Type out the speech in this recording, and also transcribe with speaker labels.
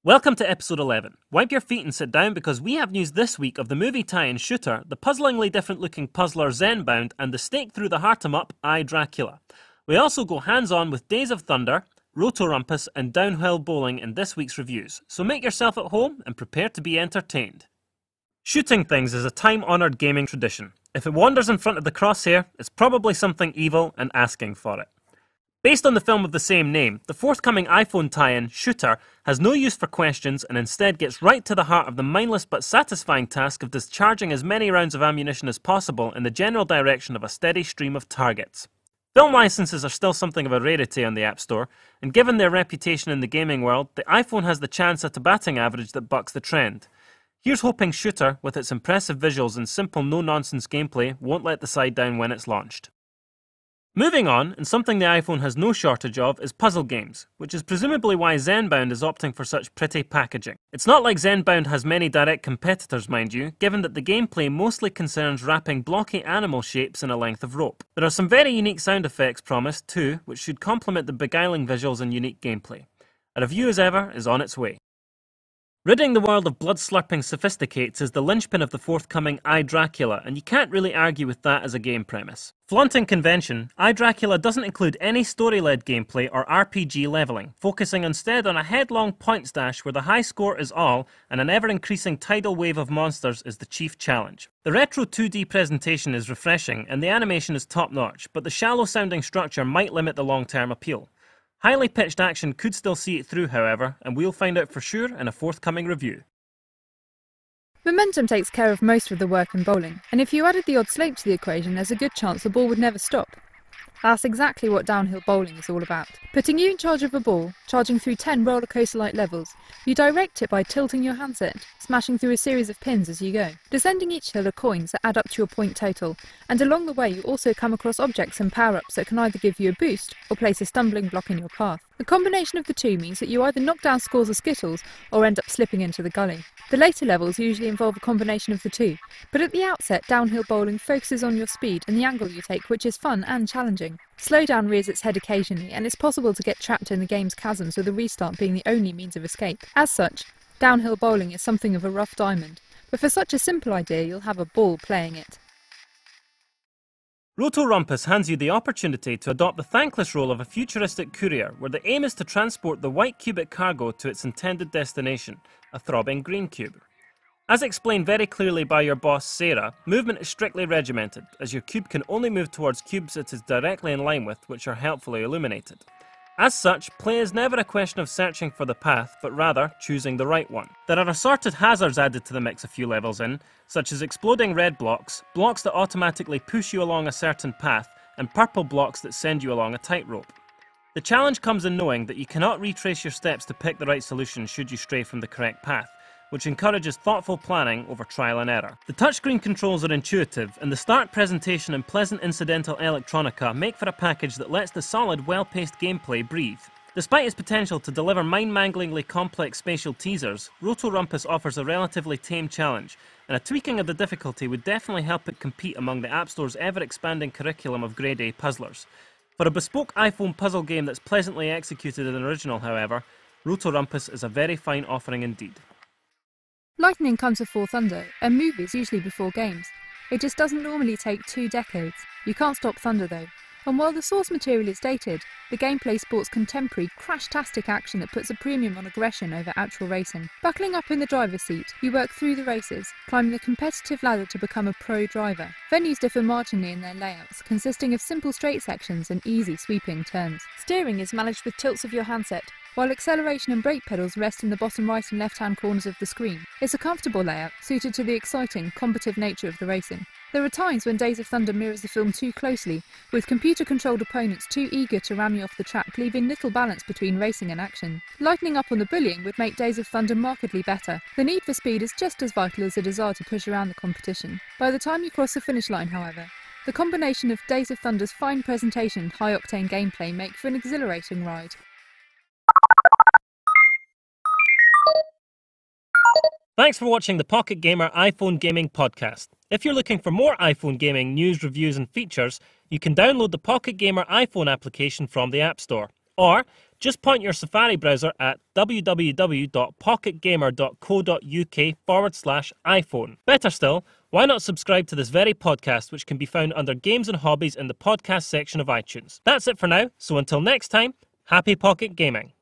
Speaker 1: Welcome to episode 11. Wipe your feet and sit down because we have news this week of the movie tie-in shooter, the puzzlingly different-looking puzzler Zenbound, and the stake through the heart 'em up iDracula. We also go hands-on with Days of Thunder, Rotorumpus and Downhill Bowling in this week's reviews, so make yourself at home and prepare to be entertained. Shooting things is a time-honoured gaming tradition. If it wanders in front of the crosshair, it's probably something evil and asking for it. Based on the film of the same name, the forthcoming iPhone tie-in, Shooter, has no use for questions and instead gets right to the heart of the mindless but satisfying task of discharging as many rounds of ammunition as possible in the general direction of a steady stream of targets. Film licenses are still something of a rarity on the App Store, and given their reputation in the gaming world, the iPhone has the chance at a batting average that bucks the trend. Here's hoping Shooter, with its impressive visuals and simple no-nonsense gameplay, won't let the side down when it's launched. Moving on, and something the iPhone has no shortage of, is puzzle games, which is presumably why Zenbound is opting for such pretty packaging. It's not like Zenbound has many direct competitors, mind you, given that the gameplay mostly concerns wrapping blocky animal shapes in a length of rope. There are some very unique sound effects promised too, which should complement the beguiling visuals and unique gameplay. A review as ever is on its way. Ridding the world of blood-slurping sophisticates is the linchpin of the forthcoming iDracula, and you can't really argue with that as a game premise. Flaunting convention, iDracula doesn't include any story-led gameplay or RPG leveling, focusing instead on a headlong points dash where the high score is all, and an ever-increasing tidal wave of monsters is the chief challenge. The retro 2D presentation is refreshing, and the animation is top-notch, but the shallow-sounding structure might limit the long-term appeal. Highly pitched action could still see it through, however, and we'll find out for sure in a forthcoming review.
Speaker 2: Momentum takes care of most of the work in bowling, and if you added the odd slope to the equation, there's a good chance the ball would never stop. That's exactly what downhill bowling is all about. Putting you in charge of a ball, charging through 10 roller coaster-like levels, you direct it by tilting your handset, smashing through a series of pins as you go. Descending each hill are coins that add up to your point total, and along the way you also come across objects and power-ups that can either give you a boost or place a stumbling block in your path. The combination of the two means that you either knock down scores of skittles or end up slipping into the gully. The later levels usually involve a combination of the two, but at the outset downhill bowling focuses on your speed and the angle you take, which is fun and challenging. Slowdown rears its head occasionally, and it's possible to get trapped in the game's chasms with a restart being the only means of escape. As such, downhill bowling is something of a rough diamond, but for such a simple idea you'll have a ball playing it.
Speaker 1: Ruto Rumpus hands you the opportunity to adopt the thankless role of a futuristic courier, where the aim is to transport the white cubic cargo to its intended destination, a throbbing green cube. As explained very clearly by your boss Sarah, movement is strictly regimented, as your cube can only move towards cubes it is directly in line with, which are helpfully illuminated. As such, play is never a question of searching for the path, but rather choosing the right one. There are assorted hazards added to the mix a few levels in, such as exploding red blocks, blocks that automatically push you along a certain path, and purple blocks that send you along a tightrope. The challenge comes in knowing that you cannot retrace your steps to pick the right solution should you stray from the correct path, which encourages thoughtful planning over trial and error. The touchscreen controls are intuitive, and the stark presentation and pleasant incidental electronica make for a package that lets the solid, well-paced gameplay breathe. Despite its potential to deliver mind-manglingly complex spatial teasers, Roto Rumpus offers a relatively tame challenge, and a tweaking of the difficulty would definitely help it compete among the App Store's ever-expanding curriculum of grade A puzzlers. For a bespoke iPhone puzzle game that's pleasantly executed and original, however, Roto Rumpus is a very fine offering indeed.
Speaker 2: Lightning comes before thunder, and movies usually before games. It just doesn't normally take 2 decades. You can't stop thunder though. And while the source material is dated, the gameplay sports contemporary, crash-tastic action that puts a premium on aggression over actual racing. Buckling up in the driver's seat, you work through the races, climbing the competitive ladder to become a pro driver. Venues differ marginally in their layouts, consisting of simple straight sections and easy sweeping turns. Steering is managed with tilts of your handset, while acceleration and brake pedals rest in the bottom right and left-hand corners of the screen. It's a comfortable layout, suited to the exciting, combative nature of the racing. There are times when Days of Thunder mirrors the film too closely, with computer-controlled opponents too eager to ram you off the track, leaving little balance between racing and action. Lightening up on the bullying would make Days of Thunder markedly better. The need for speed is just as vital as the desire to push around the competition. By the time you cross the finish line, however, the combination of Days of Thunder's fine presentation and high-octane gameplay make for an exhilarating ride.
Speaker 1: Thanks for watching the Pocket Gamer iPhone Gaming Podcast. If you're looking for more iPhone gaming news, reviews and features, you can download the Pocket Gamer iPhone application from the App Store. Or just point your Safari browser at www.pocketgamer.co.uk/iPhone. Better still, why not subscribe to this very podcast, which can be found under Games and Hobbies in the podcast section of iTunes. That's it for now, so until next time, happy pocket gaming.